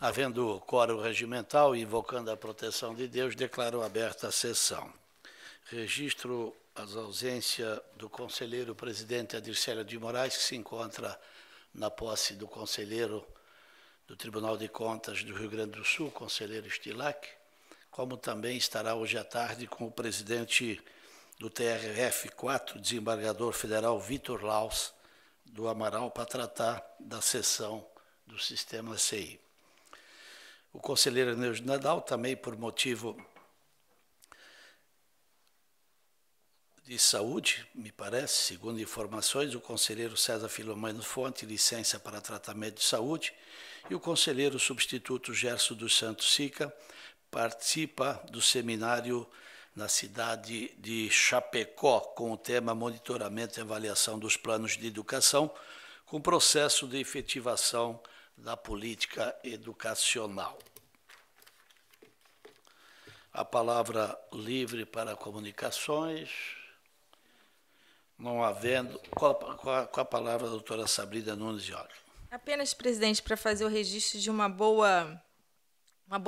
Havendo quórum regimental e invocando a proteção de Deus, declaro aberta a sessão. Registro a ausência do conselheiro presidente Adircélio de Moraes, que se encontra na posse do conselheiro do Tribunal de Contas do Rio Grande do Sul, conselheiro Stilac, como também estará hoje à tarde com o presidente do TRF4, desembargador federal Vitor Laus, do Amaral, para tratar da sessão do sistema CI. O conselheiro Neude Nadal, também por motivo de saúde, me parece, segundo informações, o conselheiro César Filomeno Fonte, licença para tratamento de saúde, e o conselheiro substituto Gerson dos Santos Sica participa do seminário na cidade de Chapecó, com o tema Monitoramento e Avaliação dos Planos de Educação, com processo de efetivação da política educacional. A palavra livre para comunicações. Não havendo... Com a palavra, a doutora Sabrina Nunes de Olho. Apenas, presidente, para fazer o registro de uma boa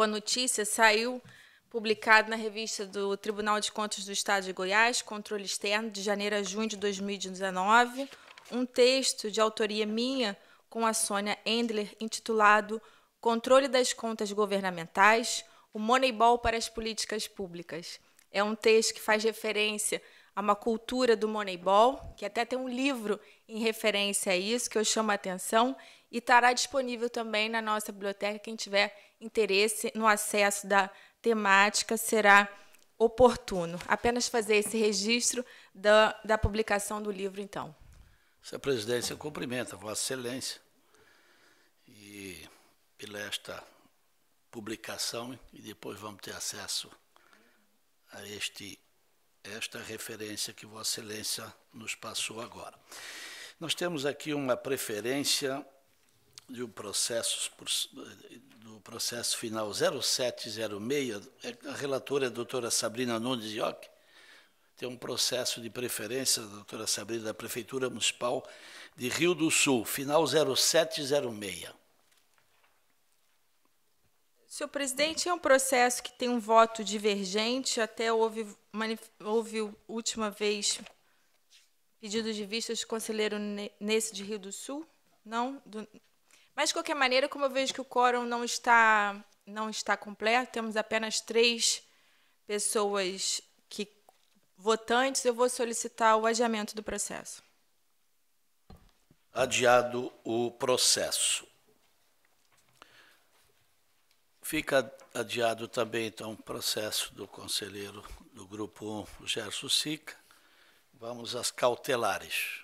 notícia, saiu publicado na revista do Tribunal de Contas do Estado de Goiás, Controle Externo, de janeiro a junho de 2019, um texto de autoria minha com a Sônia Endler, intitulado Controle das Contas Governamentais, o Moneyball para as Políticas Públicas. É um texto que faz referência a uma cultura do Moneyball, que até tem um livro em referência a isso, que eu chamo a atenção, e estará disponível também na nossa biblioteca. Quem tiver interesse no acesso da temática será oportuno. Apenas fazer esse registro da publicação do livro, então. Senhora Presidência, cumprimenta Vossa Excelência e pela esta publicação, e depois vamos ter acesso a esta referência que Vossa Excelência nos passou agora. Nós temos aqui uma preferência do processo final 0706, a relatora é a doutora Sabrina Nunes de Olho, tem um processo de preferência, a doutora Sabrina, da Prefeitura Municipal de Rio do Sul, final 0706. Senhor presidente, é um processo que tem um voto divergente, até houve última vez pedido de vista de conselheiro nesse de Rio do Sul? Não? Mas, de qualquer maneira, como eu vejo que o quórum não está completo, temos apenas 3 pessoas votantes, eu vou solicitar o adiamento do processo. Adiado o processo. Fica adiado também, então, o processo do conselheiro do Grupo 1, Gerson Sica. Vamos às cautelares.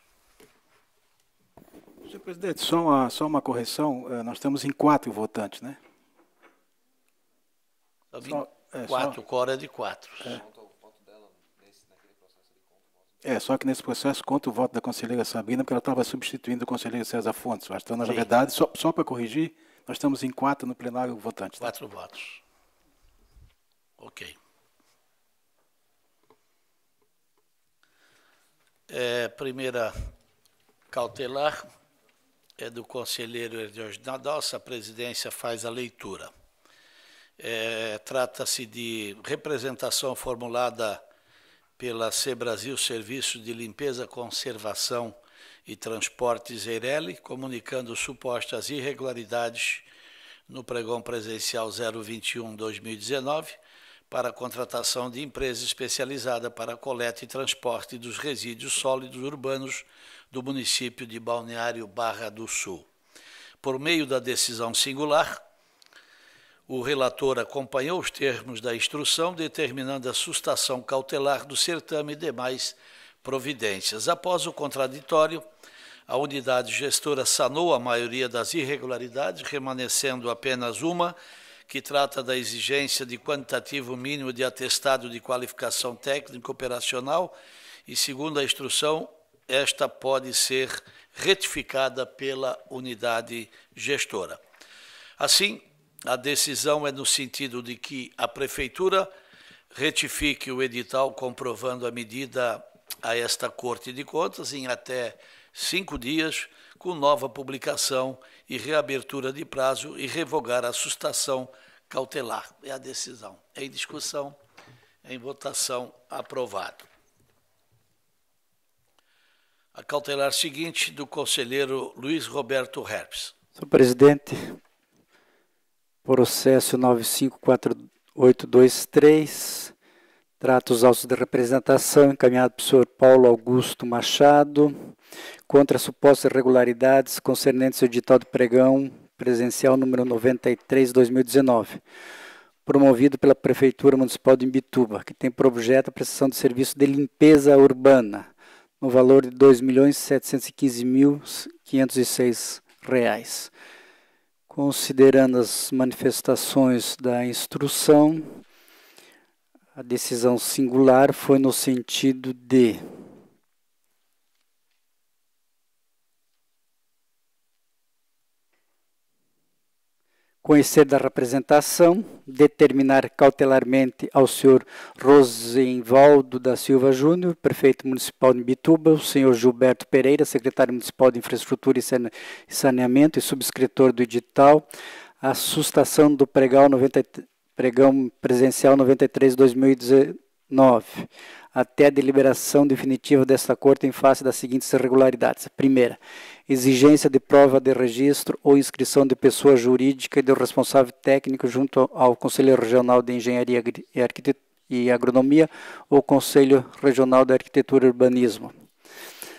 Senhor presidente, só uma correção. Nós estamos em 4 votantes, né? O quórum é de 4. Só que nesse processo conta o voto da conselheira Sabrina, porque ela estava substituindo o conselheiro César Fontes. Então, na verdade, só para corrigir, nós estamos em 4 no plenário votantes. 4 votos. Ok. Primeira cautelar é do conselheiro Neude Nadal. A presidência faz a leitura. Trata-se de representação formulada pela Cebrasil Serviços de Limpeza, Conservação e Transportes Eireli, comunicando supostas irregularidades no pregão presencial 021/2019 para a contratação de empresa especializada para a coleta e transporte dos resíduos sólidos urbanos do município de Balneário Barra do Sul. Por meio da decisão singular, o relator acompanhou os termos da instrução, determinando a sustação cautelar do certame e demais providências. Após o contraditório, a unidade gestora sanou a maioria das irregularidades, remanescendo apenas uma, que trata da exigência de quantitativo mínimo de atestado de qualificação técnica operacional e, segundo a instrução, esta pode ser retificada pela unidade gestora. Assim, a decisão é no sentido de que a Prefeitura retifique o edital comprovando a medida a esta Corte de Contas em até 5 dias, com nova publicação e reabertura de prazo e revogar a sustação cautelar. É a decisão. Em discussão, em votação, aprovado. A cautelar seguinte do conselheiro Luiz Roberto Herpes. Senhor presidente, processo 954823, trata os autos de representação encaminhado pelo senhor Paulo Augusto Machado contra supostas irregularidades concernentes ao edital de pregão presencial número 93/2019, promovido pela Prefeitura Municipal de Imbituba, que tem por objeto a prestação de serviço de limpeza urbana, no valor de R$ 2.715.506. Considerando as manifestações da instrução, a decisão singular foi no sentido de conhecer da representação, determinar cautelarmente ao senhor Rosenvaldo da Silva Júnior, prefeito municipal de Imbituba, o senhor Gilberto Pereira, secretário municipal de Infraestrutura e Saneamento e subscritor do edital, a sustação do pregão presencial 93/2019, até a deliberação definitiva desta Corte em face das seguintes irregularidades. Primeira, exigência de prova de registro ou inscrição de pessoa jurídica e do responsável técnico junto ao Conselho Regional de Engenharia e Agronomia ou Conselho Regional de Arquitetura e Urbanismo.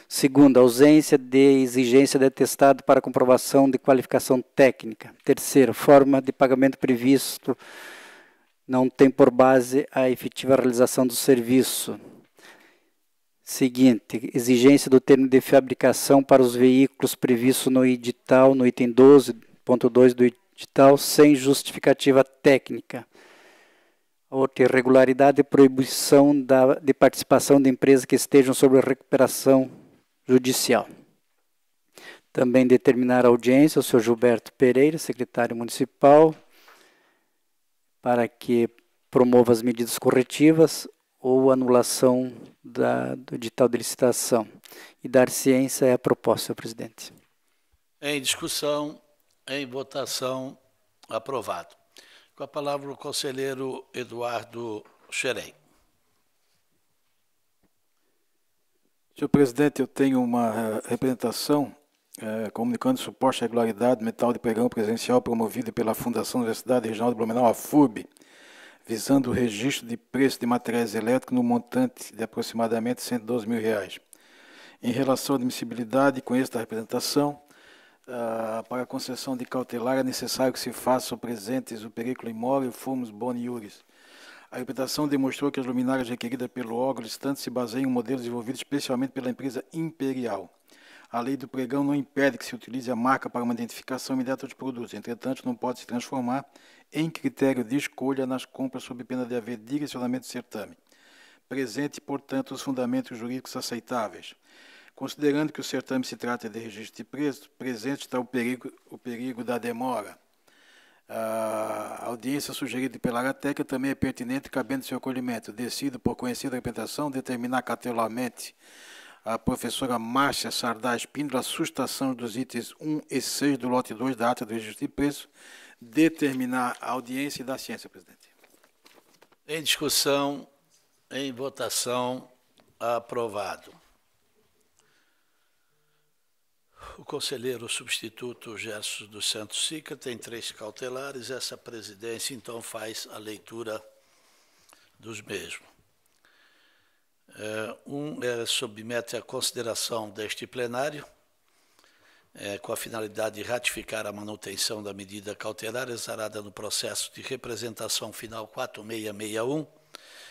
Segunda, ausência de exigência de atestado para comprovação de qualificação técnica. Terceiro, forma de pagamento previsto não tem por base a efetiva realização do serviço. Seguinte, exigência do termo de fabricação para os veículos previsto no edital, no item 12.2 do edital, sem justificativa técnica. Outra irregularidade é proibição de participação de empresas que estejam sob recuperação judicial. Também determinar a audiência ao senhor Gilberto Pereira, secretário municipal, para que promova as medidas corretivas ou anulação do edital de licitação. E dar ciência à proposta, senhor presidente. Em discussão, em votação, aprovado. Com a palavra o conselheiro Eduardo Xerém. Senhor presidente, eu tenho uma representação comunicando suposta irregularidade metal de pregão presencial promovida pela Fundação Universidade Regional de Blumenau, a FURB, visando o registro de preço de materiais elétricos no montante de aproximadamente R$ 112 mil. Em relação à admissibilidade, com esta representação, para a concessão de cautelar é necessário que se façam presentes o perículo imóvel e fumus boni iuris. A representação demonstrou que as luminárias requeridas pelo órgão licitante se baseiam em um modelo desenvolvido especialmente pela empresa Imperial. A lei do pregão não impede que se utilize a marca para uma identificação imediata dos produtos, entretanto, não pode se transformar em critério de escolha nas compras sob pena de haver direcionamento do certame. Presente, portanto, os fundamentos jurídicos aceitáveis. Considerando que o certame se trata de registro de preço, presente está o perigo da demora. A audiência sugerida pela Arateca também é pertinente, cabendo seu acolhimento. Decido, por conhecida a representação, determinar cautelarmente a professora Márcia Sardá Espíndola a sustação dos itens 1 e 6 do lote 2 da ata do registro de preço, determinar a audiência e dar ciência, presidente. Em discussão, em votação, aprovado. O conselheiro substituto Gerson dos Santos Sica tem 3 cautelares. Essa presidência, então, faz a leitura dos mesmos. Submete à consideração deste plenário, com a finalidade de ratificar a manutenção da medida cautelar exarada no processo de representação final 4661,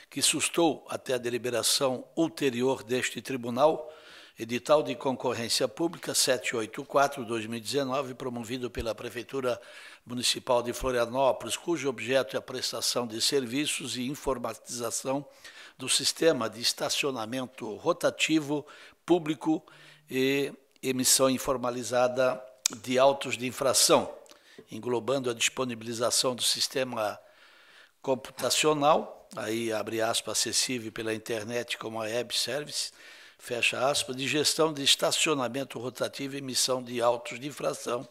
que sustou até a deliberação ulterior deste tribunal, edital de concorrência pública 784/2019, promovido pela Prefeitura Municipal de Florianópolis, cujo objeto é a prestação de serviços e informatização do sistema de estacionamento rotativo público e emissão informalizada de autos de infração, englobando a disponibilização do sistema computacional, aí abre aspas, acessível pela internet como a web service, fecha aspas, de gestão de estacionamento rotativo e emissão de autos de infração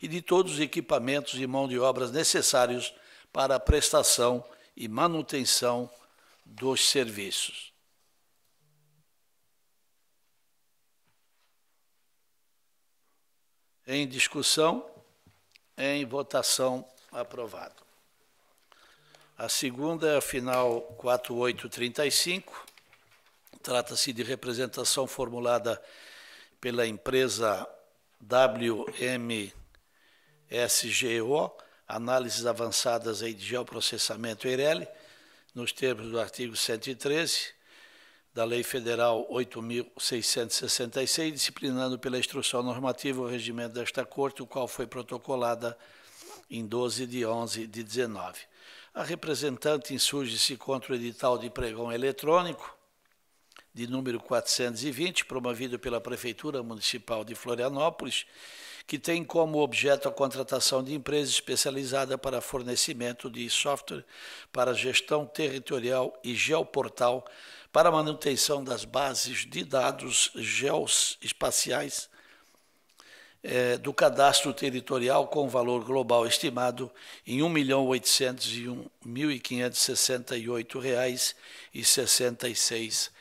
e de todos os equipamentos e mão de obras necessários para a prestação e manutenção dos serviços. Em discussão, em votação, aprovado. A segunda é a final 4835. Trata-se de representação formulada pela empresa WMSGO, Análises Avançadas de Geoprocessamento EIRELI, nos termos do artigo 113 da Lei Federal 8.666, disciplinando pela instrução normativa o regimento desta Corte, o qual foi protocolada em 12 de 11 de 19. A representante insurge-se contra o edital de pregão eletrônico, de número 420, promovido pela Prefeitura Municipal de Florianópolis, que tem como objeto a contratação de empresa especializada para fornecimento de software para gestão territorial e geoportal para manutenção das bases de dados geoespaciais do cadastro territorial com valor global estimado em R$ 1.801.568,66.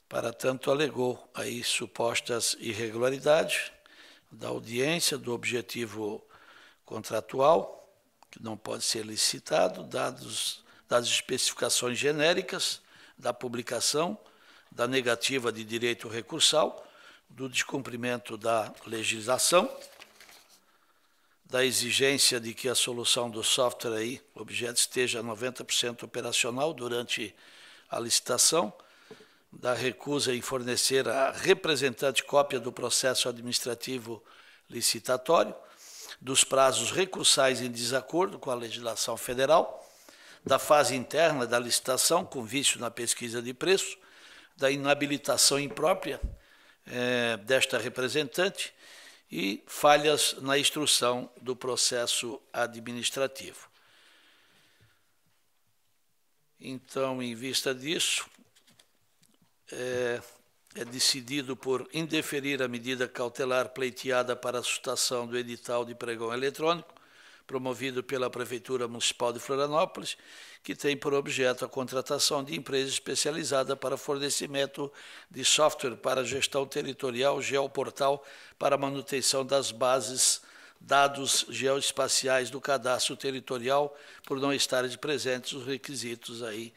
Para tanto, alegou aí supostas irregularidades da audiência, do objetivo contratual, que não pode ser licitado, das especificações genéricas, da publicação, da negativa de direito recursal, do descumprimento da legislação, da exigência de que a solução do software aí, objeto, esteja 90% operacional durante a licitação, da recusa em fornecer a representante cópia do processo administrativo licitatório, dos prazos recursais em desacordo com a legislação federal, da fase interna da licitação com vício na pesquisa de preço, da inabilitação imprópria desta representante e falhas na instrução do processo administrativo. Então, em vista disso, é decidido por indeferir a medida cautelar pleiteada para a sustentação do edital de pregão eletrônico, promovido pela Prefeitura Municipal de Florianópolis, que tem por objeto a contratação de empresa especializada para fornecimento de software para gestão territorial geoportal para manutenção das bases dados geoespaciais do cadastro territorial, por não estarem presentes os requisitos aí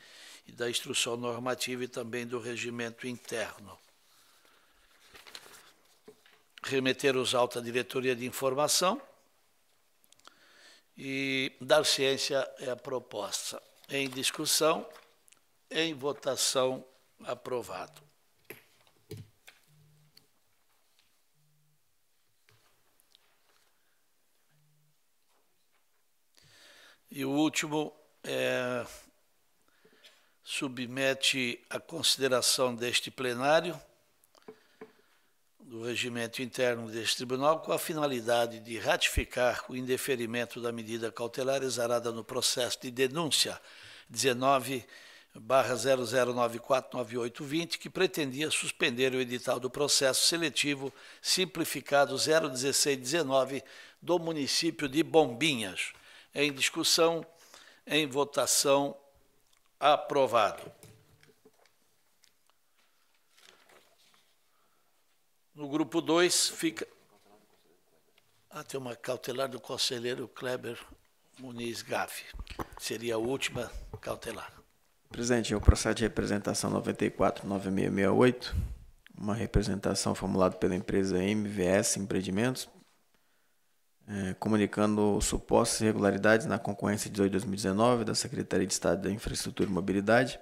e da instrução normativa e também do regimento interno. Remeter os autos à diretoria de informação e dar ciência é a proposta. Em discussão, em votação, aprovado. E o último submete a consideração deste plenário do regimento interno deste tribunal com a finalidade de ratificar o indeferimento da medida cautelar exarada no processo de denúncia 19/00949820, que pretendia suspender o edital do processo seletivo simplificado 01619 do município de Bombinhas. Em discussão, em votação, aprovado. No grupo 2 fica... tem uma cautelar do conselheiro Kleber Muniz Gaffi. Seria a última cautelar. Presidente, o processo de representação 949668, uma representação formulada pela empresa MVS Empreendimentos, comunicando supostas irregularidades na concorrência 18/2019 da Secretaria de Estado da Infraestrutura e Mobilidade,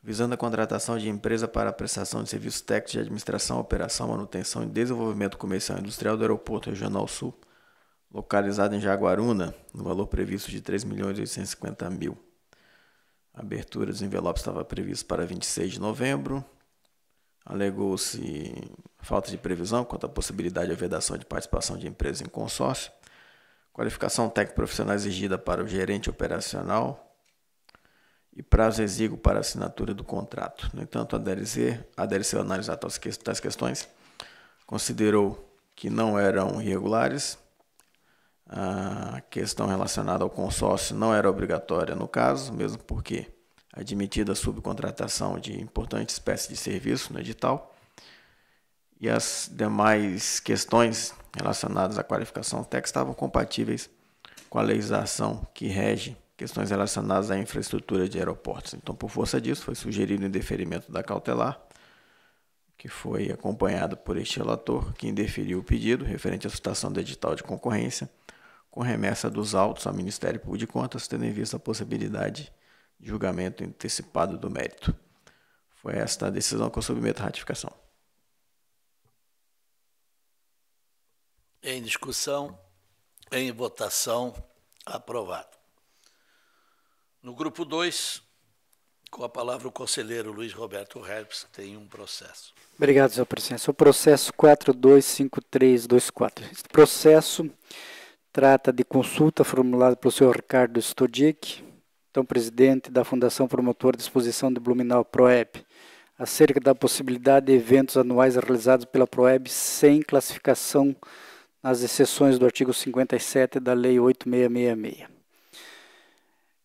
visando a contratação de empresa para a prestação de serviços técnicos de administração, operação, manutenção e desenvolvimento comercial e industrial do Aeroporto Regional Sul, localizado em Jaguaruna, no valor previsto de R$ 3.850.000. A abertura dos envelopes estava prevista para 26 de novembro. Alegou-se falta de previsão quanto à possibilidade de vedação de participação de empresas em consórcio, qualificação técnico-profissional exigida para o gerente operacional e prazo exíguo para assinatura do contrato. No entanto, a DLC, ao analisar tais questões, considerou que não eram irregulares, a questão relacionada ao consórcio não era obrigatória no caso, mesmo porque admitida a subcontratação de importante espécie de serviço no edital, e as demais questões relacionadas à qualificação técnica estavam compatíveis com a legislação que rege questões relacionadas à infraestrutura de aeroportos. Então, por força disso, foi sugerido o indeferimento da cautelar, que foi acompanhado por este relator, que indeferiu o pedido referente à suscitação do edital de concorrência, com remessa dos autos ao Ministério Público de Contas, tendo em vista a possibilidade de julgamento antecipado do mérito. Foi esta a decisão que eu submeto à ratificação. Em discussão, em votação, aprovado. No grupo 2, com a palavra o conselheiro Luiz Roberto Herbst, que tem um processo. Obrigado, senhor presidente. O processo 425324. Este processo trata de consulta formulada pelo senhor Ricardo Stodic, então presidente da Fundação Promotora de Exposição de Blumenau Proeb, acerca da possibilidade de eventos anuais realizados pela Proeb sem classificação nas exceções do artigo 57 da Lei 8666.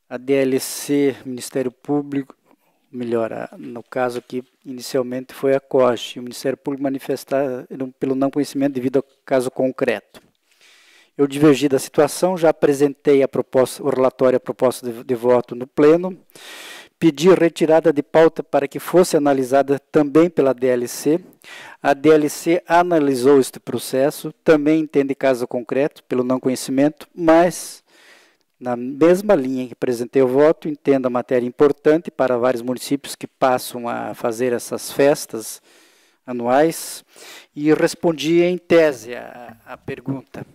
A DLC, Ministério Público, no caso aqui, inicialmente foi a COGE, e o Ministério Público manifestar pelo não conhecimento devido ao caso concreto. Eu divergi da situação, já apresentei o relatório, a proposta de voto no pleno, pedi retirada de pauta para que fosse analisada também pela DLC. A DLC analisou este processo, também entende caso concreto, pelo não conhecimento, mas, na mesma linha que apresentei o voto, entendo a matéria importante para vários municípios que passam a fazer essas festas anuais, e respondi em tese a pergunta,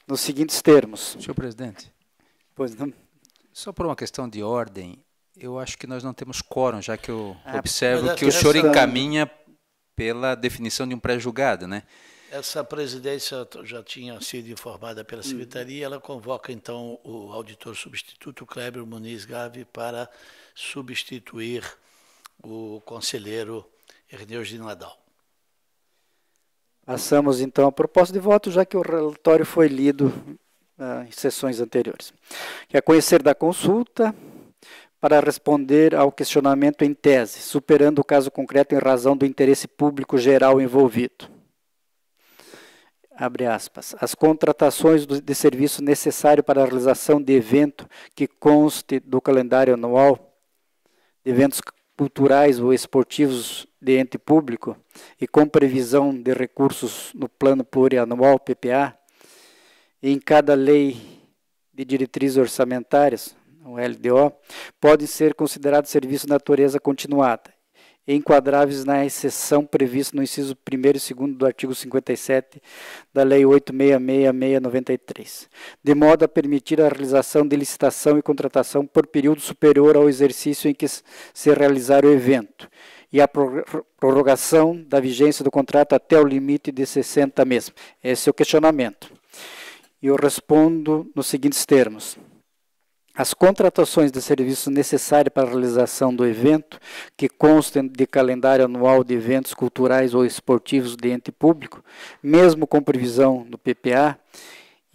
nos seguintes termos. Senhor presidente, Pois não? só por uma questão de ordem, eu acho que nós não temos quórum, já que eu mas observo que o essa- senhor encaminha pela definição de um pré-julgado, né? Essa presidência já tinha sido informada pela Secretaria, ela convoca então o auditor substituto Kleber Muniz Gavi para substituir o conselheiro Erneude Nadal. Passamos então à proposta de voto, já que o relatório foi lido em sessões anteriores. Que é conhecer da consulta para responder ao questionamento em tese, superando o caso concreto em razão do interesse público geral envolvido. Abre aspas. As contratações de serviço necessário para a realização de evento que conste do calendário anual, de eventos culturais ou esportivos de ente público e com previsão de recursos no Plano Plurianual, PPA, e em cada lei de diretrizes orçamentárias, o LDO, podem ser considerados serviços de natureza continuada, enquadráveis na exceção prevista no inciso 1º e 2º do artigo 57 da Lei 8666/93, de modo a permitir a realização de licitação e contratação por período superior ao exercício em que se realizar o evento, e a prorrogação da vigência do contrato até o limite de 60 meses. Esse é o questionamento. E eu respondo nos seguintes termos. As contratações de serviços necessários para a realização do evento, que constem de calendário anual de eventos culturais ou esportivos de ente público, mesmo com previsão no PPA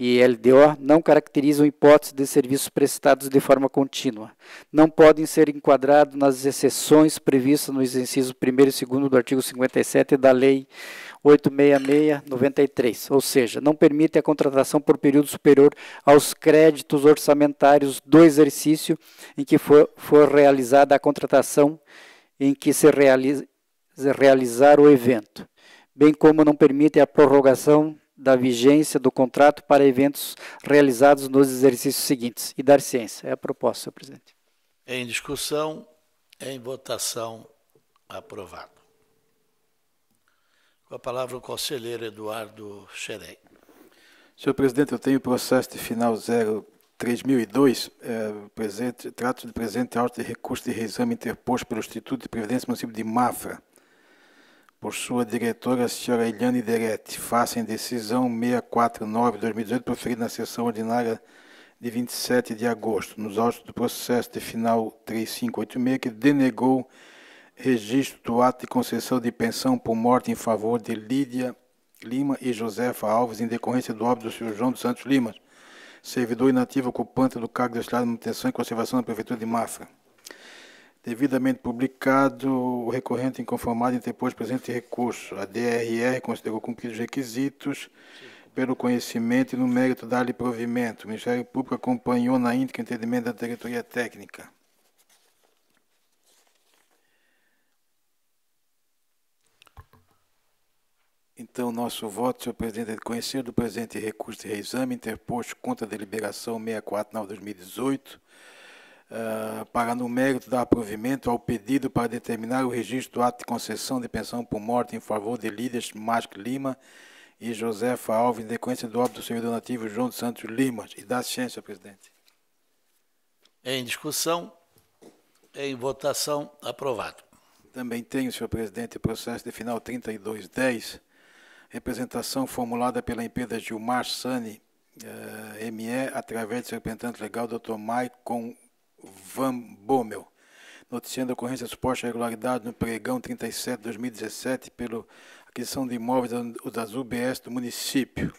e LDO, não caracterizam hipótese de serviços prestados de forma contínua. Não podem ser enquadrados nas exceções previstas nos incisos 1º e 2º do artigo 57 da Lei 8666/93, ou seja, não permite a contratação por período superior aos créditos orçamentários do exercício em que for realizada a contratação em que se realizar o evento, bem como não permite a prorrogação da vigência do contrato para eventos realizados nos exercícios seguintes. E dar ciência. É a proposta, senhor presidente. Em discussão, em votação, aprovado. Com a palavra o conselheiro Eduardo Xerém. Senhor presidente, eu tenho o processo de final 03002, trato de presente auto de recurso de reexame interposto pelo Instituto de Previdência do município de Mafra, por sua diretora, a senhora Eliane Deretti, face em decisão 649/2018, proferida na sessão ordinária de 27 de agosto, nos autos do processo de final 3586, que denegou registro do ato de concessão de pensão por morte em favor de Lídia Lima e Josefa Alves, em decorrência do óbito do Sr. João dos Santos Lima, servidor inativo ocupante do cargo de auxiliar de manutenção e conservação da Prefeitura de Mafra. Devidamente publicado, o recorrente inconformado interpôs presente recurso. A DRR considerou cumpridos os requisitos pelo conhecimento e no mérito dar-lhe provimento. O Ministério Público acompanhou na íntegra o entendimento da diretoria técnica. Então, nosso voto, senhor presidente, é de conhecer do presente recurso de reexame interposto contra a deliberação 64/2018, para, no mérito, dar provimento ao pedido para determinar o registro do ato de concessão de pensão por morte em favor de Lídia Lima e Josefa Alves, em decorrência do óbito do servidor nativo João dos Santos Lima. E dá ciência, senhor presidente. Em discussão, em votação, aprovado. Também tenho, senhor presidente, o processo de final 3210, representação formulada pela empresa Gilmar Sani, ME, através do seu representante legal, Dr. Maicon Van Bommel, noticiando a ocorrência de suposta irregularidade no pregão 37/2017 pela aquisição de imóveis das UBS do município.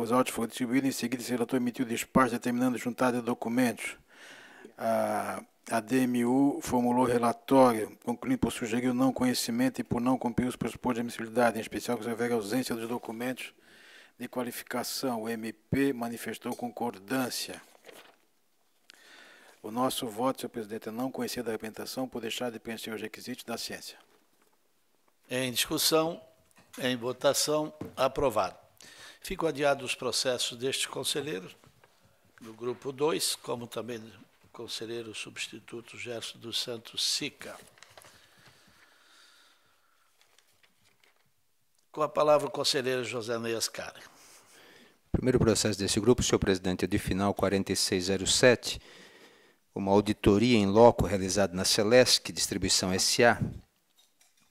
Os autos foram distribuídos, em seguida, o relator emitiu despacho determinando juntada de documentos. A DMU formulou relatório, concluindo por sugerir o não conhecimento e por não cumprir os pressupostos de admissibilidade, em especial que se refere à ausência dos documentos de qualificação. O MP manifestou concordância. O nosso voto, senhor presidente, é não conhecer da representação por deixar de preencher os requisitos da ciência. Em discussão, em votação, aprovado. Ficam adiados os processos destes conselheiros, do grupo 2, como também do conselheiro substituto Gerson dos Santos Sica. Com a palavra o conselheiro José Neias Cara. Primeiro processo desse grupo, senhor presidente, é de final 4607, uma auditoria em loco realizada na Celesc Distribuição S.A.,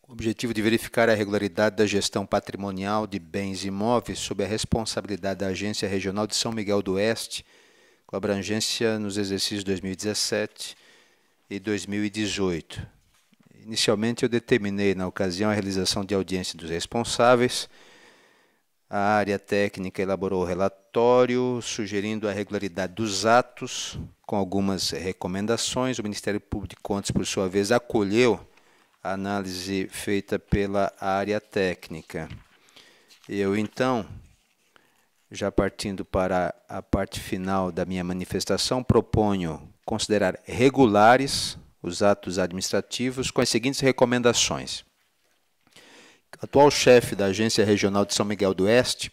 com o objetivo de verificar a regularidade da gestão patrimonial de bens imóveis sob a responsabilidade da Agência Regional de São Miguel do Oeste, com abrangência nos exercícios 2017 e 2018. Inicialmente, eu determinei, na ocasião, a realização de audiência dos responsáveis. A área técnica elaborou o relatório, sugerindo a regularidade dos atos, com algumas recomendações. O Ministério Público de Contas, por sua vez, acolheu a análise feita pela área técnica. Eu, então, já partindo para a parte final da minha manifestação, proponho considerar regulares os atos administrativos com as seguintes recomendações. O atual chefe da Agência Regional de São Miguel do Oeste,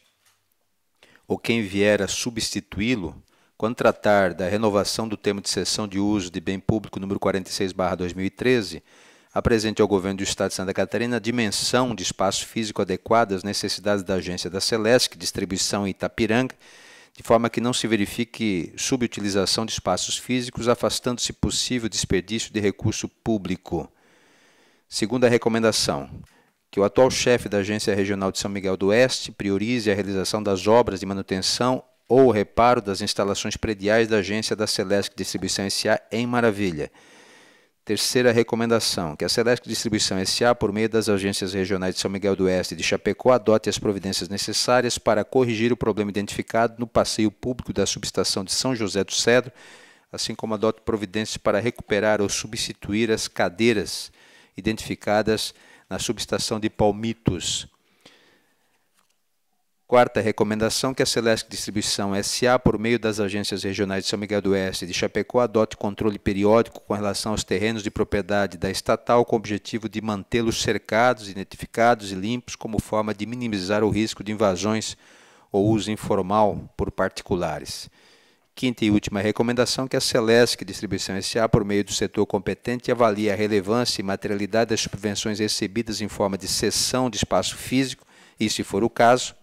ou quem vier a substituí-lo, quando tratar da renovação do termo de cessão de uso de bem público número 46/2013, apresente ao Governo do Estado de Santa Catarina a dimensão de espaço físico adequado às necessidades da agência da Celesc Distribuição em Itapiranga, de forma que não se verifique subutilização de espaços físicos, afastando-se possível desperdício de recurso público. Segunda recomendação, que o atual chefe da Agência Regional de São Miguel do Oeste priorize a realização das obras de manutenção ou reparo das instalações prediais da agência da Celesc Distribuição S.A. em Maravilha. Terceira recomendação, que a Celesc Distribuição S.A., por meio das agências regionais de São Miguel do Oeste e de Chapecó, adote as providências necessárias para corrigir o problema identificado no passeio público da subestação de São José do Cedro, assim como adote providências para recuperar ou substituir as cadeiras identificadas na subestação de Palmitos. Quarta recomendação, que a Celesc Distribuição S.A., por meio das agências regionais de São Miguel do Oeste e de Chapecó, adote controle periódico com relação aos terrenos de propriedade da estatal, com o objetivo de mantê-los cercados, identificados e limpos, como forma de minimizar o risco de invasões ou uso informal por particulares. Quinta e última recomendação, que a Celesc Distribuição S.A., por meio do setor competente, avalie a relevância e materialidade das subvenções recebidas em forma de cessão de espaço físico e, se for o caso,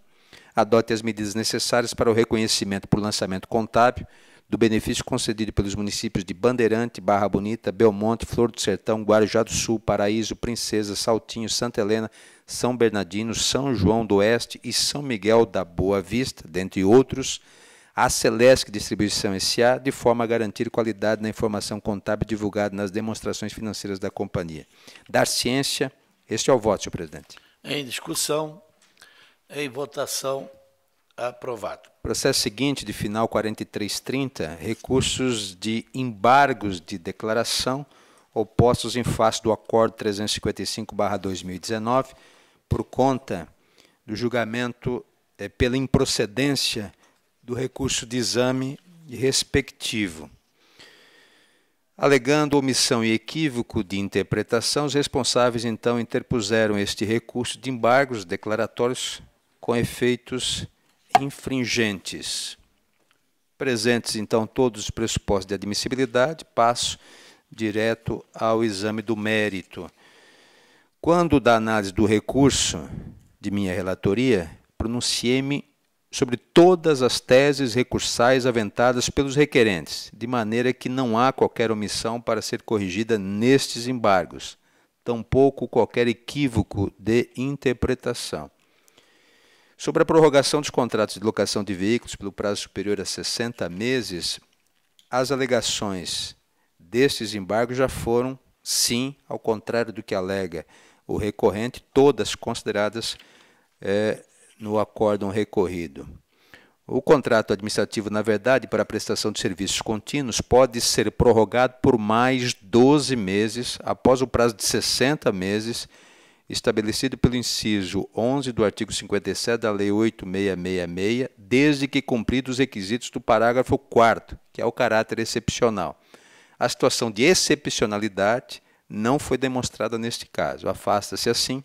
adote as medidas necessárias para o reconhecimento por lançamento contábil do benefício concedido pelos municípios de Bandeirante, Barra Bonita, Belmonte, Flor do Sertão, Guarujá do Sul, Paraíso, Princesa, Saltinho, Santa Helena, São Bernardino, São João do Oeste e São Miguel da Boa Vista, dentre outros, à Celesc Distribuição S.A., de forma a garantir qualidade na informação contábil divulgada nas demonstrações financeiras da companhia. Dar ciência, este é o voto, senhor presidente. Em discussão, em votação, aprovado. Processo seguinte, de final 4330, recursos de embargos de declaração opostos em face do Acordo 355/2019, por conta do julgamento pela improcedência do recurso de exame respectivo. Alegando omissão e equívoco de interpretação, os responsáveis, então, interpuseram este recurso de embargos declaratórios com efeitos infringentes. Presentes, então, todos os pressupostos de admissibilidade, passo direto ao exame do mérito. Quando da análise do recurso de minha relatoria, pronunciei-me sobre todas as teses recursais aventadas pelos requerentes, de maneira que não há qualquer omissão para ser corrigida nestes embargos, tampouco qualquer equívoco de interpretação. Sobre a prorrogação dos contratos de locação de veículos pelo prazo superior a 60 meses, as alegações destes embargos já foram, sim, ao contrário do que alega o recorrente, todas consideradas no acórdão recorrido. O contrato administrativo, na verdade, para a prestação de serviços contínuos, pode ser prorrogado por mais 12 meses, após o prazo de 60 meses, estabelecido pelo inciso 11 do artigo 57 da Lei 8.666, desde que cumpridos os requisitos do parágrafo 4º, que é o caráter excepcional. A situação de excepcionalidade não foi demonstrada neste caso. Afasta-se, assim,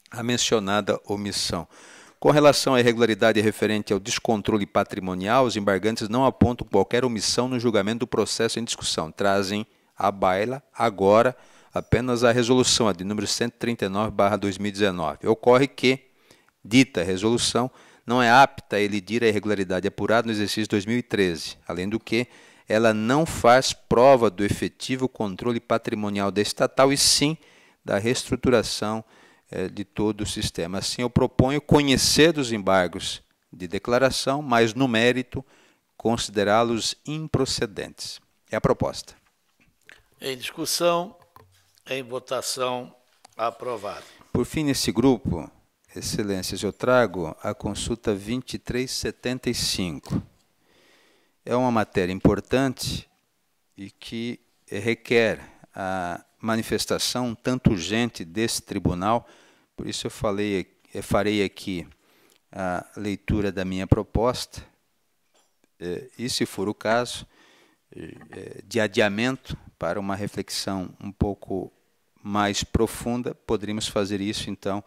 a mencionada omissão. Com relação à irregularidade referente ao descontrole patrimonial, os embargantes não apontam qualquer omissão no julgamento do processo em discussão. Trazem à baila, agora, apenas a resolução, a de número 139/2019. Ocorre que, dita resolução, não é apta a elidir a irregularidade apurada no exercício 2013, além do que ela não faz prova do efetivo controle patrimonial da estatal e sim da reestruturação de todo o sistema. Assim, eu proponho conhecer dos embargos de declaração, mas no mérito considerá-los improcedentes. É a proposta. Em discussão, em votação, aprovado. Por fim, nesse grupo, excelências, eu trago a consulta 2375. É uma matéria importante e que requer a manifestação tanto urgente desse tribunal, por isso eu farei aqui a leitura da minha proposta, e se for o caso, de adiamento para uma reflexão um pouco mais profunda, poderíamos fazer isso, então,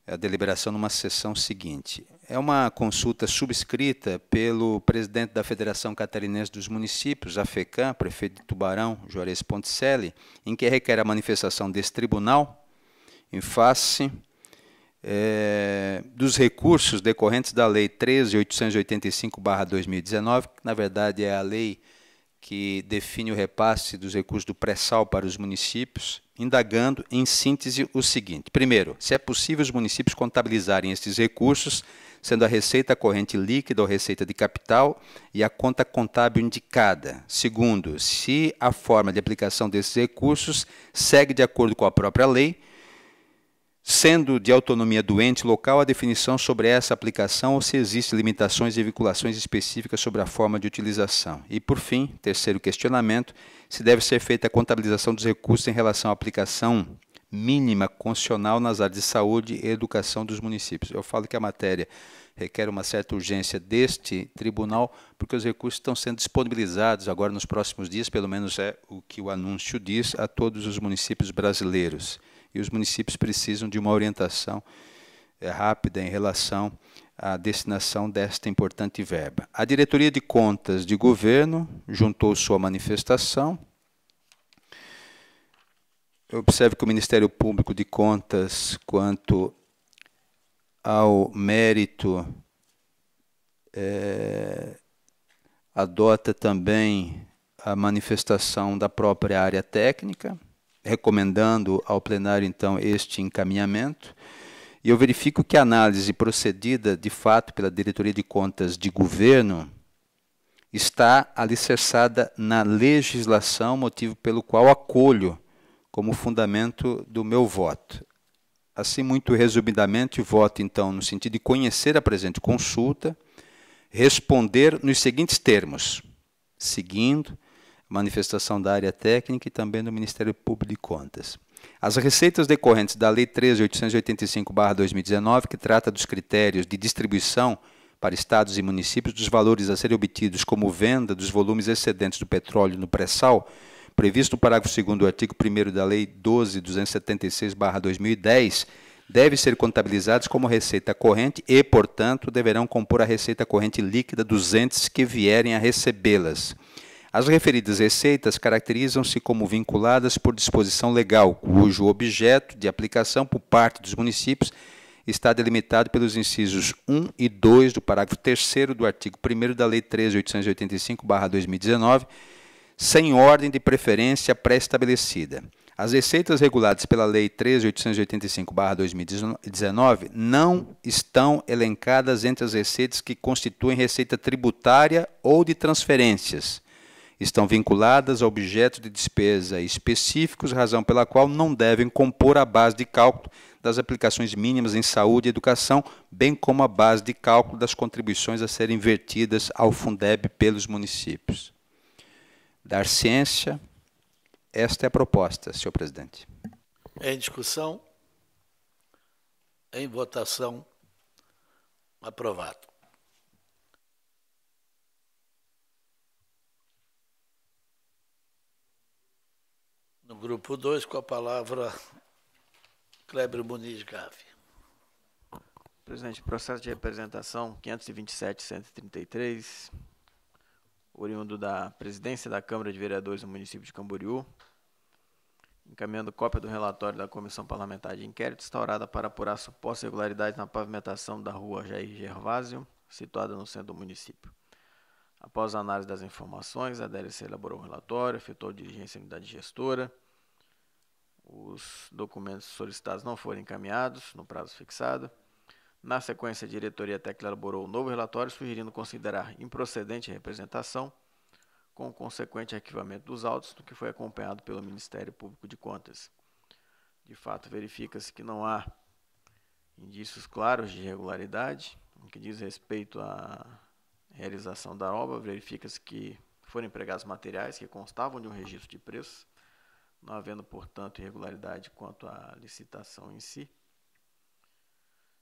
a deliberação numa sessão seguinte. É uma consulta subscrita pelo presidente da Federação Catarinense dos Municípios, a FECAM, prefeito de Tubarão, Juarez Ponticelli, em que requer a manifestação desse tribunal em face dos recursos decorrentes da Lei 13.885/2019, que, na verdade, é a lei que define o repasse dos recursos do pré-sal para os municípios, indagando, em síntese, o seguinte. Primeiro, se é possível os municípios contabilizarem estes recursos, sendo a receita corrente líquida ou receita de capital e a conta contábil indicada. Segundo, se a forma de aplicação desses recursos segue de acordo com a própria lei, sendo de autonomia do ente local a definição sobre essa aplicação ou se existem limitações e vinculações específicas sobre a forma de utilização. E, por fim, terceiro questionamento, se deve ser feita a contabilização dos recursos em relação à aplicação mínima constitucional nas áreas de saúde e educação dos municípios. Eu falo que a matéria requer uma certa urgência deste tribunal, porque os recursos estão sendo disponibilizados agora nos próximos dias, pelo menos é o que o anúncio diz, a todos os municípios brasileiros. E os municípios precisam de uma orientação rápida em relação à destinação desta importante verba. A Diretoria de Contas de Governo juntou sua manifestação. Eu observo que o Ministério Público de Contas, quanto ao mérito, adota também a manifestação da própria área técnica, recomendando ao plenário, então, este encaminhamento. E eu verifico que a análise procedida, de fato, pela Diretoria de Contas de Governo está alicerçada na legislação, motivo pelo qual acolho como fundamento do meu voto. Assim, muito resumidamente, voto, então, no sentido de conhecer a presente consulta, responder nos seguintes termos, seguindo a manifestação da área técnica e também do Ministério Público de Contas. As receitas decorrentes da Lei 13.885/2019, que trata dos critérios de distribuição para estados e municípios dos valores a serem obtidos como venda dos volumes excedentes do petróleo no pré-sal, previsto no parágrafo 2º do artigo 1º da Lei 12.276/2010, deve ser contabilizados como receita corrente e, portanto, deverão compor a receita corrente líquida dos entes que vierem a recebê-las. As referidas receitas caracterizam-se como vinculadas por disposição legal, cujo objeto de aplicação por parte dos municípios está delimitado pelos incisos 1 e 2 do parágrafo 3º do artigo 1º da Lei 13.885/2019, sem ordem de preferência pré-estabelecida. As receitas reguladas pela Lei 13.885/2019 não estão elencadas entre as receitas que constituem receita tributária ou de transferências. Estão vinculadas a objetos de despesa específicos, razão pela qual não devem compor a base de cálculo das aplicações mínimas em saúde e educação, bem como a base de cálculo das contribuições a serem vertidas ao Fundeb pelos municípios. Dar ciência, esta é a proposta, senhor presidente. Em discussão, em votação, aprovado. No grupo 2, com a palavra, Kleber Muniz Gave. Presidente, processo de representação 527.133, oriundo da presidência da Câmara de Vereadores do município de Camboriú, encaminhando cópia do relatório da Comissão Parlamentar de Inquérito instaurada para apurar supostas irregularidades na pavimentação da rua Jair Gervásio, situada no centro do município. Após a análise das informações, a DLC elaborou um relatório, efetuou diligência à unidade gestora. Os documentos solicitados não foram encaminhados no prazo fixado. Na sequência, a diretoria técnica elaborou um novo relatório, sugerindo considerar improcedente a representação, com o consequente arquivamento dos autos, do que foi acompanhado pelo Ministério Público de Contas. De fato, verifica-se que não há indícios claros de irregularidade. No que diz respeito à realização da obra, verifica-se que foram empregados materiais que constavam de um registro de preços, não havendo, portanto, irregularidade quanto à licitação em si.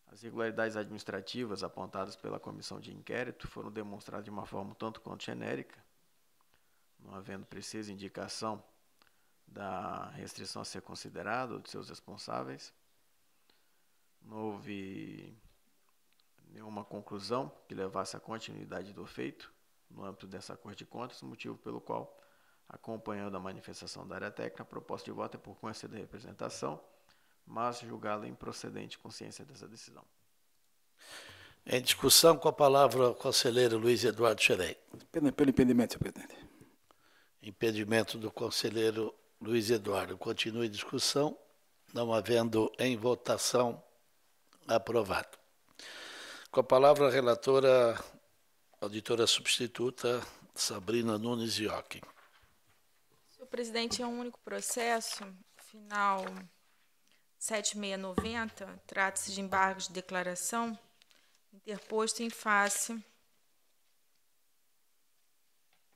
As irregularidades administrativas apontadas pela comissão de inquérito foram demonstradas de uma forma tanto quanto genérica, não havendo precisa indicação da restrição a ser considerada ou de seus responsáveis. Não houve nenhuma conclusão que levasse à continuidade do feito no âmbito dessa Corte de Contas, motivo pelo qual, acompanhando a manifestação da área técnica, a proposta de voto é por conhecer da representação, mas julgá-la improcedente com ciência dessa decisão. Em discussão, com a palavra o conselheiro Luiz Eduardo Xerém. Pelo impedimento, senhor presidente. Impedimento do conselheiro Luiz Eduardo. Continue em discussão, não havendo em votação, aprovado. Com a palavra a relatora, auditora substituta, Sabrina Nunes Iocchi. Senhor presidente, é um único processo, final 7690, trata-se de embargos de declaração, interposto em face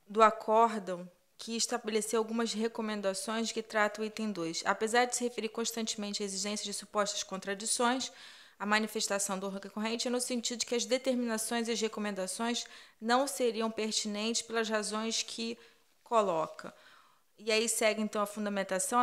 do acórdão que estabeleceu algumas recomendações que tratam o item 2. Apesar de se referir constantemente à exigência de supostas contradições, a manifestação do recorrente é no sentido de que as determinações e as recomendações não seriam pertinentes pelas razões que coloca. E aí segue, então, a fundamentação,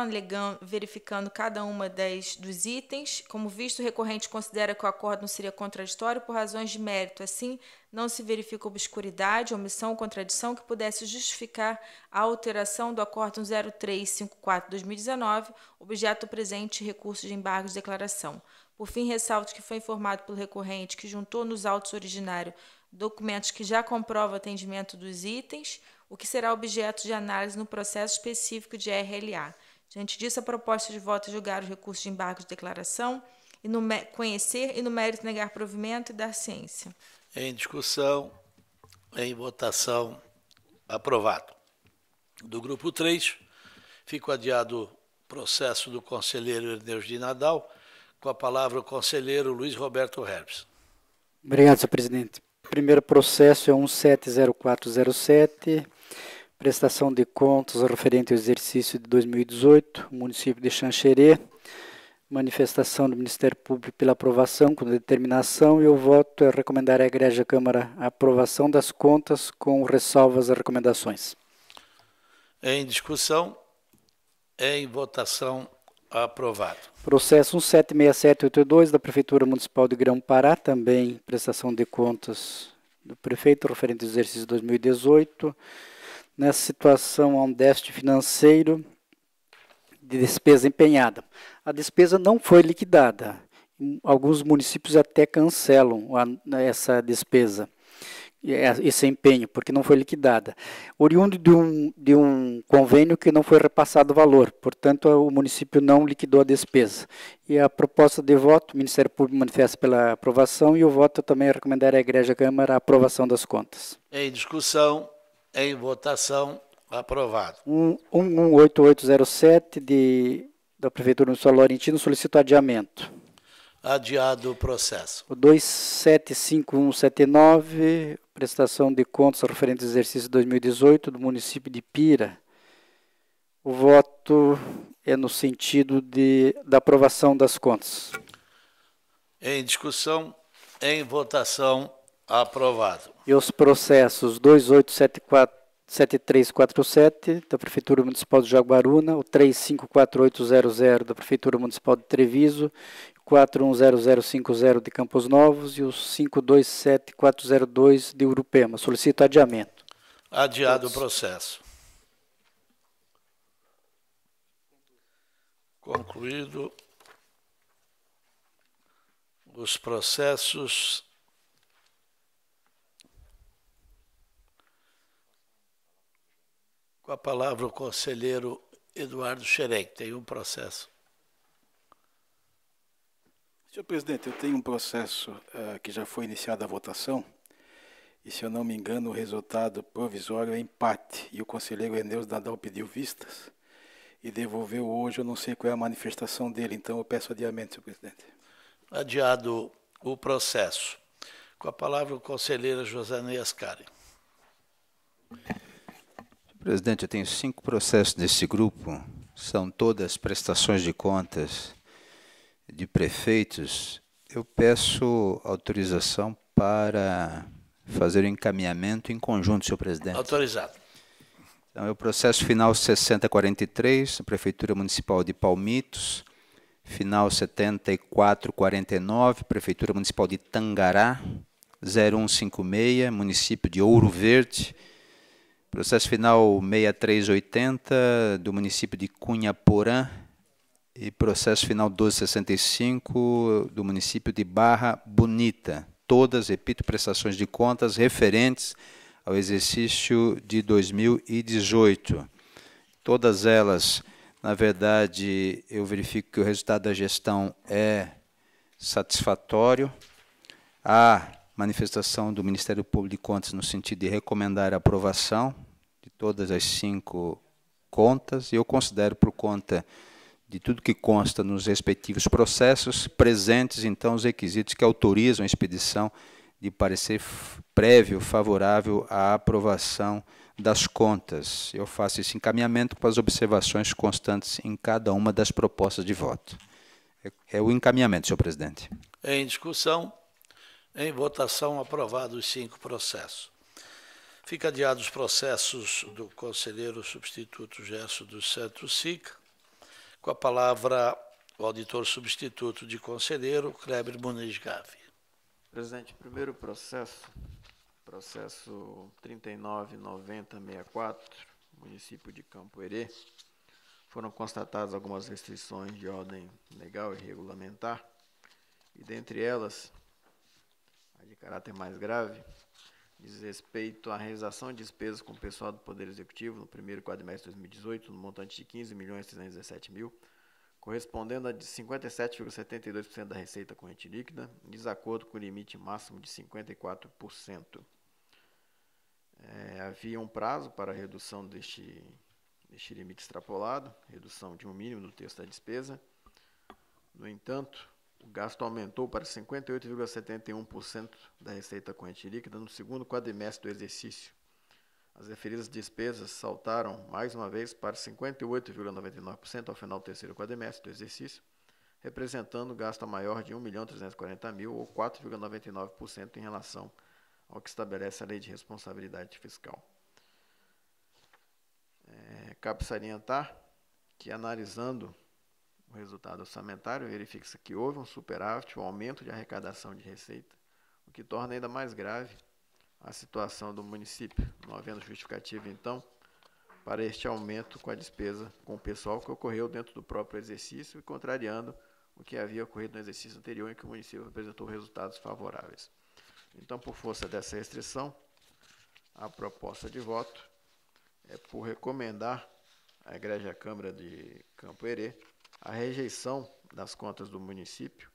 verificando cada uma dos itens. Como visto, o recorrente considera que o acordo não seria contraditório por razões de mérito. Assim, não se verifica obscuridade, omissão ou contradição que pudesse justificar a alteração do acórdão 0354/2019, objeto presente recurso de embargos de declaração. Por fim, ressalto que foi informado pelo recorrente que juntou nos autos originários documentos que já comprovam o atendimento dos itens, o que será objeto de análise no processo específico de RLA. Diante disso, a proposta de voto é julgar os recursos de embargo de declaração, e conhecer e, no mérito, negar provimento e dar ciência. Em discussão, em votação, Aprovado. Do grupo 3, fica adiado o processo do conselheiro Erneude de Nadal. Com a palavra o conselheiro Luiz Roberto Herbes. Obrigado, senhor presidente. O primeiro processo é 170407, prestação de contas referente ao exercício de 2018, município de Xanxerê, manifestação do Ministério Público pela aprovação com determinação, e o voto é recomendar à Igreja Câmara a aprovação das contas com ressalvas às recomendações. Em discussão, em votação, aprovado. Processo 176782 da Prefeitura Municipal de Grão-Pará, também prestação de contas do prefeito referente ao exercício de 2018. Nessa situação há um déficit financeiro de despesa empenhada. A despesa não foi liquidada. Alguns municípios até cancelam essa despesa, esse empenho, porque não foi liquidada. Oriundo de um convênio que não foi repassado o valor, portanto, o município não liquidou a despesa. E a proposta de voto, o Ministério Público manifesta pela aprovação, e o voto também é recomendar à Igreja Câmara a aprovação das contas. Em discussão, em votação, aprovado. 18807 da Prefeitura Municipal Laurentino solicita adiamento. Adiado o processo. O 275179, prestação de contas referente ao exercício 2018 do município de Pira. O voto é no sentido da aprovação das contas. Em discussão, em votação, aprovado. E os processos 287347 da Prefeitura Municipal de Jaguaruna, o 354800 da Prefeitura Municipal de Treviso, 410050 de Campos Novos e o 527402 de Urupema. Solicito adiamento. Adiado o processo. Concluído os processos. Com a palavra o conselheiro Eduardo Xerém, tem um processo. Senhor presidente, eu tenho um processo que já foi iniciada a votação, e se eu não me engano o resultado provisório é empate, e o conselheiro Erneude Nadal pediu vistas e devolveu hoje, eu não sei qual é a manifestação dele, então eu peço adiamento, senhor presidente. Adiado o processo. Com a palavra o conselheiro Josanei Ascari. Senhor presidente, eu tenho 5 processos desse grupo, são todas prestações de contas de prefeitos. Eu peço autorização para fazer o encaminhamento em conjunto, senhor presidente. Autorizado. Então, é o processo final 6043, da Prefeitura Municipal de Palmitos, final 7449, Prefeitura Municipal de Tangará, 0156, município de Ouro Verde, processo final 6380, do município de Cunhaporã, e processo final 1265 do município de Barra Bonita. Todas, repito, prestações de contas referentes ao exercício de 2018. Todas elas, na verdade, eu verifico que o resultado da gestão é satisfatório. Há manifestação do Ministério Público de Contas no sentido de recomendar a aprovação de todas as 5 contas, e eu considero, por conta de tudo que consta nos respectivos processos, presentes, então, os requisitos que autorizam a expedição de parecer prévio favorável à aprovação das contas. Eu faço esse encaminhamento com as observações constantes em cada uma das propostas de voto. É o encaminhamento, senhor presidente. Em discussão, em votação, aprovados os 5 processos. Fica adiados os processos do conselheiro substituto Gerson dos Santos Sica. Com a palavra, o auditor substituto de conselheiro, Kleber Muniz Gavi. Presidente, primeiro processo 399064, município de Campo Herê, foram constatadas algumas restrições de ordem legal e regulamentar, e dentre elas, a de caráter mais grave, diz respeito à realização de despesas com o pessoal do Poder Executivo no primeiro quadrimestre de 2018, no montante de 15.317.000, correspondendo a de 57,72% da receita corrente líquida, em desacordo com o limite máximo de 54%. Havia um prazo para a redução deste limite extrapolado, redução de um mínimo do texto da despesa. No entanto, o gasto aumentou para 58,71% da receita corrente líquida no segundo quadrimestre do exercício. As referidas despesas saltaram mais uma vez para 58,99% ao final do terceiro quadrimestre do exercício, representando gasto maior de R$ 1.340.000 ou 4,99% em relação ao que estabelece a Lei de Responsabilidade Fiscal. Cabe salientar que, analisando o resultado orçamentário, verifica-se que houve um superávit, um aumento de arrecadação de receita, o que torna ainda mais grave a situação do município, não havendo justificativa, então, para este aumento com a despesa com o pessoal que ocorreu dentro do próprio exercício e contrariando o que havia ocorrido no exercício anterior, em que o município apresentou resultados favoráveis. Então, por força dessa restrição, a proposta de voto é por recomendar à Egrégia Câmara de Campo Herê a rejeição das contas do município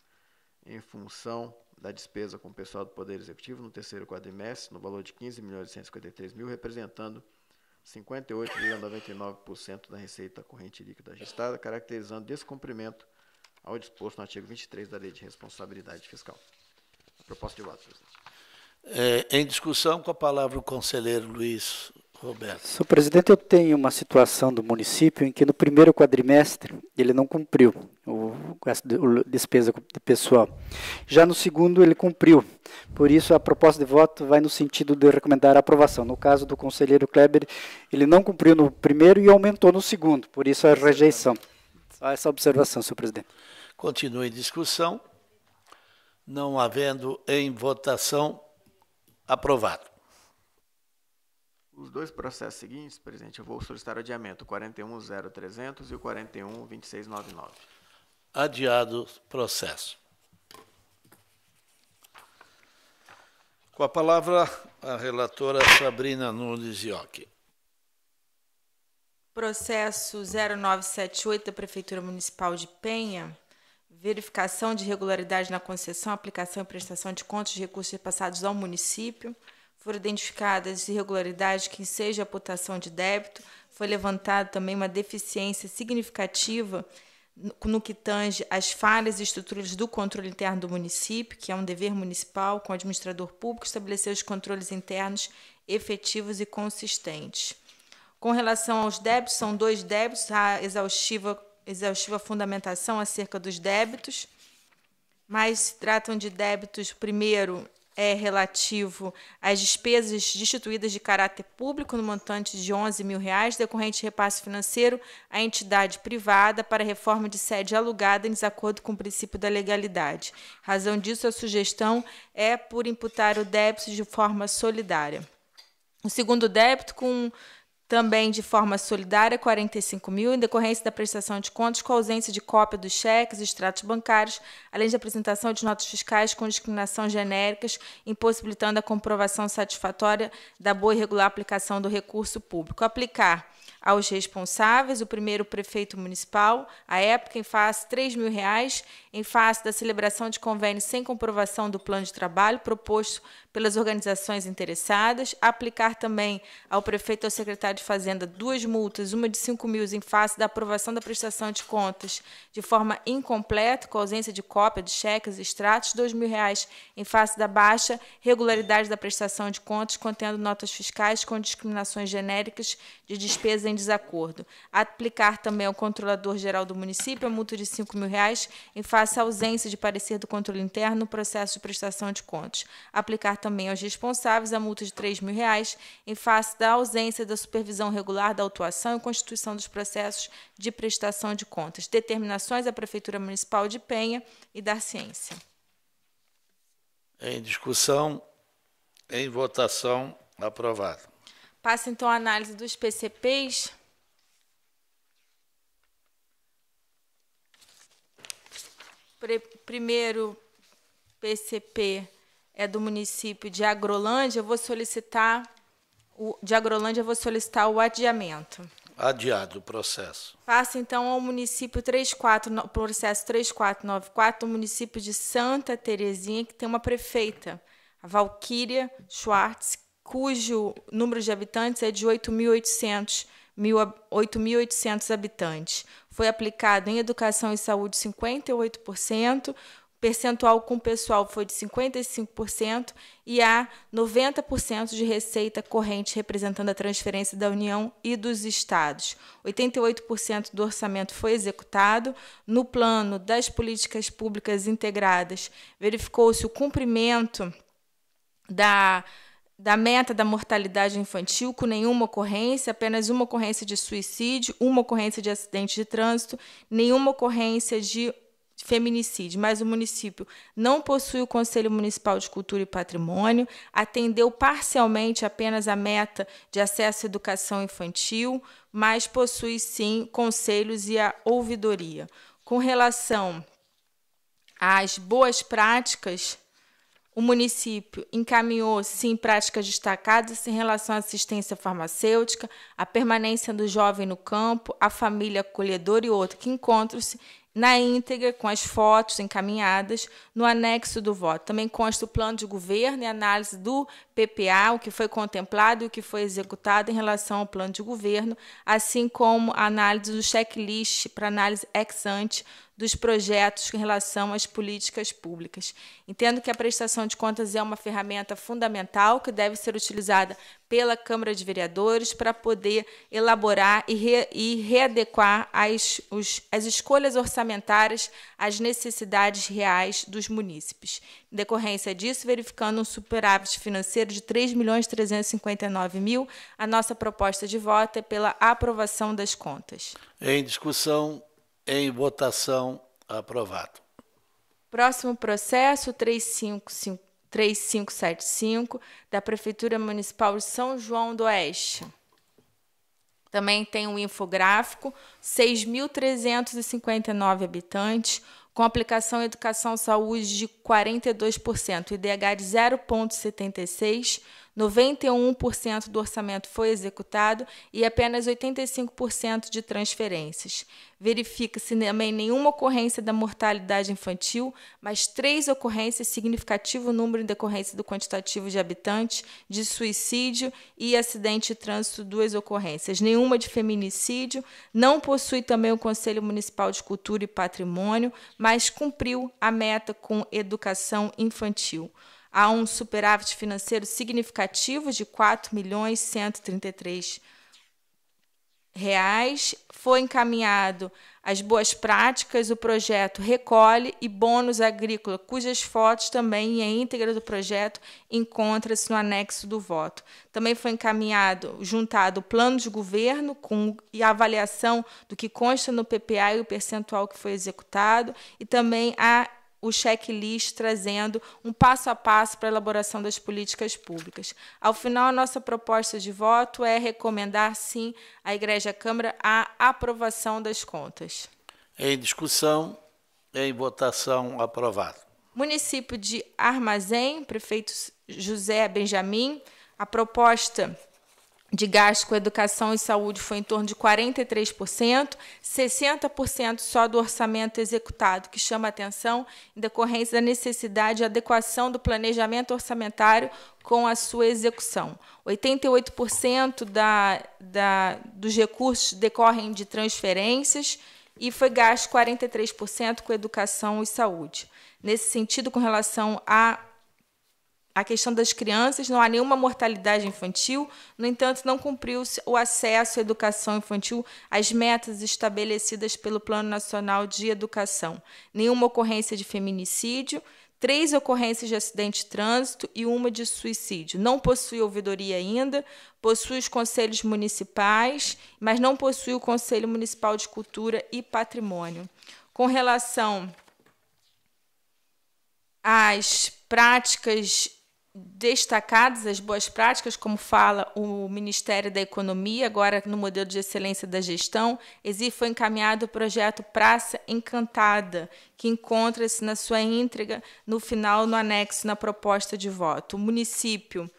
em função da despesa com o pessoal do Poder Executivo no terceiro quadrimestre, no valor de R$ 15.153.000, representando 58,99% da receita corrente líquida ajustada, caracterizando descumprimento ao disposto no artigo 23 da Lei de Responsabilidade Fiscal. A proposta de voto, presidente. Em discussão, com a palavra o conselheiro Luiz Roberto. Senhor presidente, eu tenho uma situação do município em que no primeiro quadrimestre ele não cumpriu a despesa de pessoal. Já no segundo ele cumpriu. Por isso a proposta de voto vai no sentido de recomendar a aprovação. No caso do conselheiro Kleber, ele não cumpriu no primeiro e aumentou no segundo. Por isso a rejeição. Só essa observação, senhor presidente. Continua em discussão. Não havendo em votação, aprovado. Os dois processos seguintes, presidente, eu vou solicitar adiamento, o 41.0300 e o 41.2699. Adiado processo. Com a palavra, a relatora Sabrina Nunes Ioki. Processo 0978 da Prefeitura Municipal de Penha, verificação de irregularidade na concessão, aplicação e prestação de contas de recursos repassados ao município. Foram identificadas irregularidades que enseja a amputação de débito. Foi levantada também uma deficiência significativa no que tange às falhas estruturais do controle interno do município, que é um dever municipal com o administrador público estabelecer os controles internos efetivos e consistentes. Com relação aos débitos, são dois débitos, a exaustiva fundamentação acerca dos débitos, mas tratam de débitos, primeiro, é relativo às despesas destituídas de caráter público no montante de R$ 11.000, decorrente de repasse financeiro à entidade privada para reforma de sede alugada em desacordo com o princípio da legalidade. Razão disso, a sugestão é por imputar o débito de forma solidária. O segundo débito, também de forma solidária, R$ 45.000, em decorrência da prestação de contas com ausência de cópia dos cheques e extratos bancários, além de apresentação de notas fiscais com discriminação genéricas, impossibilitando a comprovação satisfatória da boa e regular aplicação do recurso público. Aplicar aos responsáveis, o primeiro prefeito municipal, à época, em face de R$ 3.000, em face da celebração de convênio sem comprovação do plano de trabalho proposto pelas organizações interessadas. Aplicar também ao prefeito e ao secretário de Fazenda duas multas, uma de R$ 5.000 em face da aprovação da prestação de contas de forma incompleta, com ausência de cópia de cheques e extratos, R$ 2.000 em face da baixa regularidade da prestação de contas, contendo notas fiscais com discriminações genéricas de despesa em desacordo. Aplicar também ao controlador-geral do município a multa de R$ 5.000 em face à ausência de parecer do controle interno no processo de prestação de contas. Aplicar também aos responsáveis a multa de R$ 3.000 em face da ausência da supervisão regular da autuação e constituição dos processos de prestação de contas. Determinações da Prefeitura Municipal de Penha e da Ciência. Em discussão, em votação, aprovado. Passa, então, a análise dos PCPs. Primeiro PCP é do município de Agrolândia. Eu vou solicitar o adiamento. Adiado o processo. Passa, então, ao município processo 3494, do município de Santa Terezinha, que tem uma prefeita, a Valquíria Schwartz, cujo número de habitantes é de 8.800 habitantes. Foi aplicado em educação e saúde 58%, percentual com pessoal foi de 55% e há 90% de receita corrente representando a transferência da União e dos estados. 88% do orçamento foi executado. No plano das políticas públicas integradas, verificou-se o cumprimento da meta da mortalidade infantil, com nenhuma ocorrência, apenas uma ocorrência de suicídio, uma ocorrência de acidente de trânsito, nenhuma ocorrência de feminicídio, mas o município não possui o Conselho Municipal de Cultura e Patrimônio, atendeu parcialmente apenas a meta de acesso à educação infantil, mas possui sim conselhos e a ouvidoria. Com relação às boas práticas, o município encaminhou, sim, práticas destacadas em relação à assistência farmacêutica, a permanência do jovem no campo, a família acolhedora e outra, que encontram-se na íntegra, com as fotos encaminhadas no anexo do voto. Também consta o plano de governo e análise do PPA, o que foi contemplado e o que foi executado em relação ao plano de governo, assim como a análise do checklist para análise ex ante dos projetos em relação às políticas públicas. Entendo que a prestação de contas é uma ferramenta fundamental que deve ser utilizada pela Câmara de Vereadores para poder elaborar e readequar as escolhas orçamentárias às necessidades reais dos munícipes. Em decorrência disso, verificando um superávit financeiro de R$ 3.359.000, a nossa proposta de voto é pela aprovação das contas. Em discussão, em votação, aprovado. Próximo processo, 3575, da Prefeitura Municipal de São João do Oeste. Também tem um infográfico, 6.359 habitantes, com aplicação em educação e saúde de 42%, IDH de 0,76%, 91% do orçamento foi executado e apenas 85% de transferências. Verifica-se também nenhuma ocorrência da mortalidade infantil, mas 3 ocorrências, significativo número em decorrência do quantitativo de habitantes, de suicídio e acidente de trânsito, 2 ocorrências. Nenhuma de feminicídio, não possui também o Conselho Municipal de Cultura e Patrimônio, mas cumpriu a meta com educação infantil. Há um superávit financeiro significativo de R$ 4.133.000. Foi encaminhado as boas práticas, o projeto Recolhe e Bônus Agrícola, cujas fotos também e a íntegra do projeto encontra-se no anexo do voto. Também foi juntado o plano de governo e a avaliação do que consta no PPA e o percentual que foi executado, e também o checklist trazendo um passo a passo para a elaboração das políticas públicas. Ao final, a nossa proposta de voto é recomendar, sim, à Igreja Câmara a aprovação das contas. Em discussão, em votação, aprovado. Município de Armazém, prefeito José Benjamin, a proposta de gasto com educação e saúde foi em torno de 43%, 60% só do orçamento executado, que chama a atenção em decorrência da necessidade de adequação do planejamento orçamentário com a sua execução. 88% dos recursos decorrem de transferências e foi gasto 43% com educação e saúde. Nesse sentido, com relação a questão das crianças, não há nenhuma mortalidade infantil, no entanto, não cumpriu-se o acesso à educação infantil às metas estabelecidas pelo Plano Nacional de Educação. Nenhuma ocorrência de feminicídio, 3 ocorrências de acidente de trânsito e 1 de suicídio. Não possui ouvidoria ainda, possui os conselhos municipais, mas não possui o Conselho Municipal de Cultura e Patrimônio. Com relação às práticas destacadas, as boas práticas, como fala o Ministério da Economia, agora no modelo de excelência da gestão, foi encaminhado o projeto Praça Encantada, que encontra-se na sua íntegra no final, no anexo, na proposta de voto. O município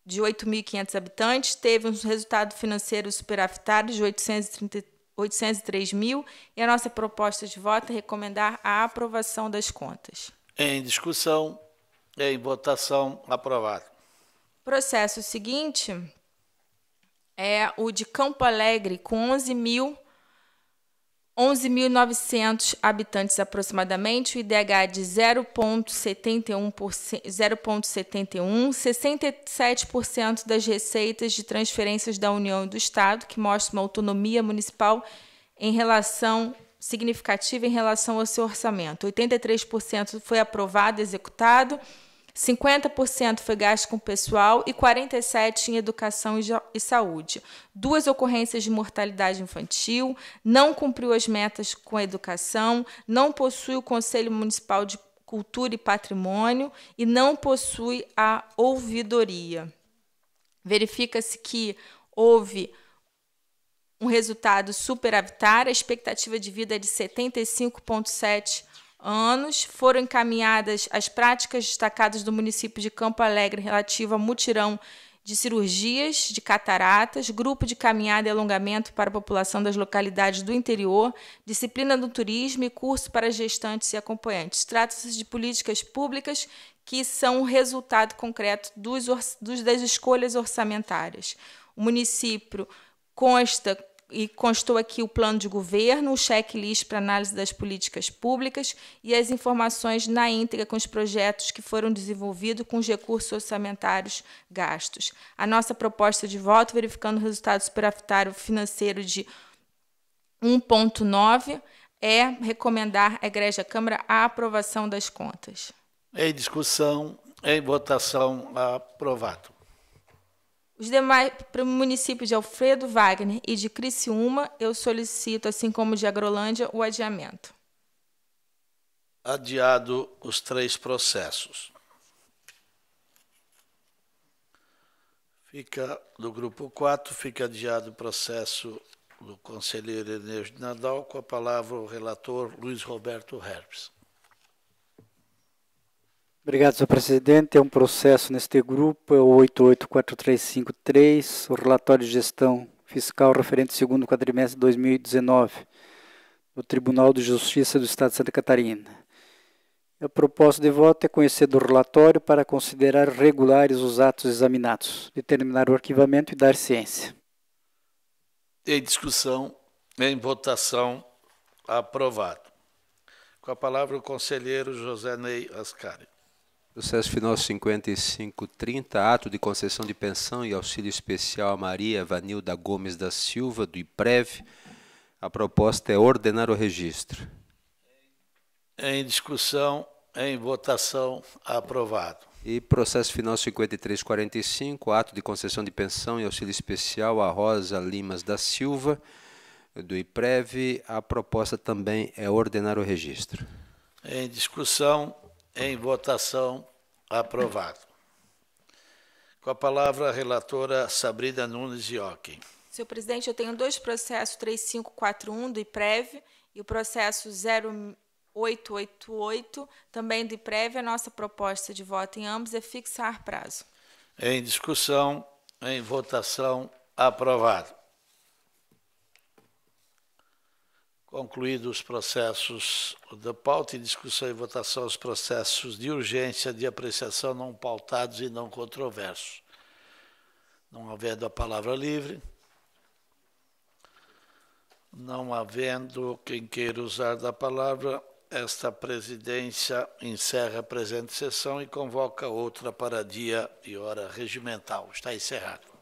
de 8.500 habitantes teve um resultado financeiro superavitário de 803.000 e a nossa proposta de voto é recomendar a aprovação das contas. Em discussão, em votação, aprovado. processo seguinte é o de Campo Alegre, com 11.900 habitantes aproximadamente, o IDH de 0,71, 67% das receitas de transferências da União e do Estado, que mostra uma autonomia municipal significativa em relação ao seu orçamento. 83% foi aprovado, executado, 50% foi gasto com pessoal e 47% em educação e saúde. 2 ocorrências de mortalidade infantil, não cumpriu as metas com a educação, não possui o Conselho Municipal de Cultura e Patrimônio e não possui a ouvidoria. Verifica-se que houve um resultado superavitário, a expectativa de vida é de 75,7 anos, foram encaminhadas as práticas destacadas do município de Campo Alegre relativo a mutirão de cirurgias de cataratas, grupo de caminhada e alongamento para a população das localidades do interior, disciplina do turismo e curso para gestantes e acompanhantes. Trata-se de políticas públicas que são o resultado concreto das escolhas orçamentárias. O município constou aqui o plano de governo, o checklist para análise das políticas públicas e as informações na íntegra com os projetos que foram desenvolvidos com os recursos orçamentários gastos. A nossa proposta de voto, verificando o resultado superavitário financeiro de 1,9, é recomendar à Egrégia Câmara a aprovação das contas. Em discussão, em votação, aprovado. Os demais, para o município de Alfredo Wagner e de Criciúma, eu solicito, assim como de Agrolândia, o adiamento. Adiado os 3 processos. Do grupo 4, fica adiado o processo do conselheiro Eneude Nadal, com a palavra o relator Luiz Roberto Herbes. Obrigado, senhor presidente. É um processo neste grupo, é o 884353, o relatório de gestão fiscal referente ao segundo quadrimestre de 2019, do Tribunal de Justiça do Estado de Santa Catarina. A proposta de voto é conhecer do relatório para considerar regulares os atos examinados, determinar o arquivamento e dar ciência. Em discussão, em votação, aprovado. Com a palavra o conselheiro José Ney Ascari. Processo final 5530, ato de concessão de pensão e auxílio especial a Maria Vanilda Gomes da Silva, do IPREV. A proposta é ordenar o registro. Em discussão, em votação, aprovado. E processo final 5345, ato de concessão de pensão e auxílio especial a Rosa Limas da Silva, do IPREV. A proposta também é ordenar o registro. Em discussão, em votação, aprovado. Com a palavra a relatora Sabrina Nunes Ioquim. Senhor presidente, eu tenho 2 processos, 3541 do IPREV e o processo 0888, também do IPREV. A nossa proposta de voto em ambos é fixar prazo. Em discussão, em votação, aprovado. Concluídos os processos da pauta, em discussão e votação, os processos de urgência de apreciação não pautados e não controversos. Não havendo a palavra livre, não havendo quem queira usar da palavra, esta presidência encerra a presente sessão e convoca outra para dia e hora regimental. Está encerrado.